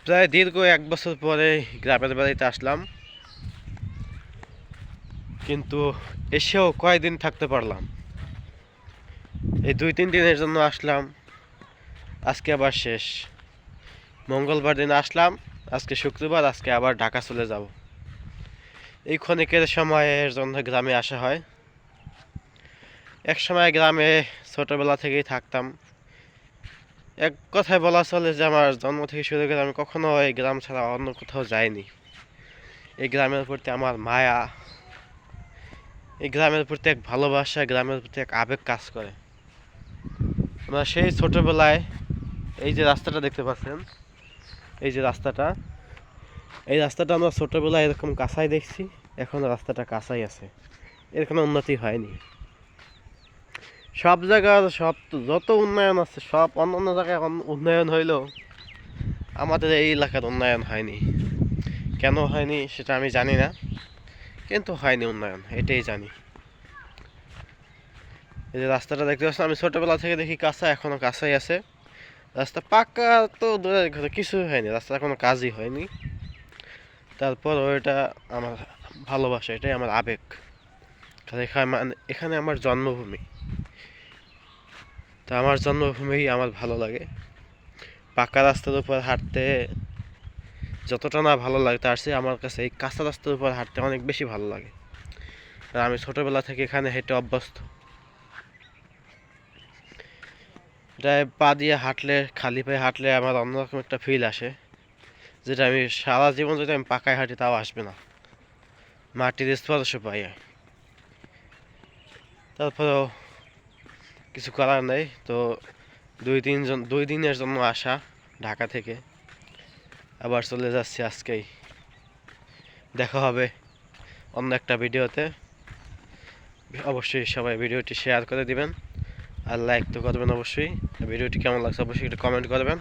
প্রায় দীর্ঘ 1 বছর পরে গ্রামের বাড়িতে আসলাম, কিন্তু এসেও কয়দিন থাকতে পারলাম। এই 2-3 দিনের জন্য আসলাম, আজকে আবার শেষ। মঙ্গলবার দিন আসলাম, আজকে শুক্রবার, আজকে আবার ঢাকা চলে যাব। এই ক্ষণিকের সময়ের জন্য গ্রামে আসা হয়। এক সময় গ্রামে ছোটবেলা থেকেই থাকতাম। এক কথায় বলা চলে যে আমার জন্ম থেকে শুরু করে আমি কখনো এই গ্রাম ছাড়া অন্য কোথাও যাইনি। এই গ্রামের প্রতি আমার মায়া, এই গ্রামের প্রতি এক ভালোবাসা, গ্রামের প্রতি এক আবেগ কাজ করে। আমরা সেই ছোটবেলায় এই যে রাস্তাটা দেখতে পাচ্ছেন, এই যে রাস্তাটা, এই রাস্তাটা আমরা ছোটবেলায় এরকম কাঁচাই দেখছি, এখন রাস্তাটা কাঁচাই আছে, এর কোনো উন্নতি হয়নি। সব জায়গার সব যত উন্নয়ন আছে সব অন্য অন্য জায়গায় উন্নয়ন হইলেও আমাদের এই এলাকার উন্নয়ন হয়নি। কেন হয়নি সেটা আমি জানি না, কিন্তু হয়নি উন্নয়ন, এটাই জানি। এই যে রাস্তাটা দেখতে পাচ্ছেন, আমি ছোটবেলা থেকে দেখি কাঁচা, এখনো কাঁচাই আছে। রাস্তা পাকা তো দূরের কথা, কিছুই হয়নি, রাস্তার কোনো কাজই হয়নি। তারপর ওইটা আমার ভালোবাসা, এটাই আমার আবেগ। এখানে আমার জন্মভূমি, তো আমার জন্মভূমি আমার ভালো লাগে। পাকা রাস্তার উপর হাঁটতে যতটা না ভালো লাগে, তার চেয়ে আমার কাছে এই কাঁচা রাস্তার উপর হাঁটতে অনেক বেশি ভালো লাগে। আর আমি ছোটবেলা থেকে এখানে হেঁটে অভ্যস্ত। এটা পা দিয়ে হাঁটলে, খালি পায়ে হাঁটলে আমার অন্যরকম একটা ফিল আসে, যেটা আমি সারা জীবন যদি আমি পাকায় হাঁটি তাও আসবে না। মাটির স্পর্শ পাই। তারপরেও কিছু করার নেই, তো 2 দিনের জন্য আসা ঢাকা থেকে, আবার চলে যাচ্ছি আজকেই। দেখা হবে অন্য একটা ভিডিওতে। অবশ্যই সবাই ভিডিওটি শেয়ার করে দিবেন, আর লাইক তো করবেন অবশ্যই। ভিডিওটি কেমন লাগছে অবশ্যই একটু কমেন্ট করবেন।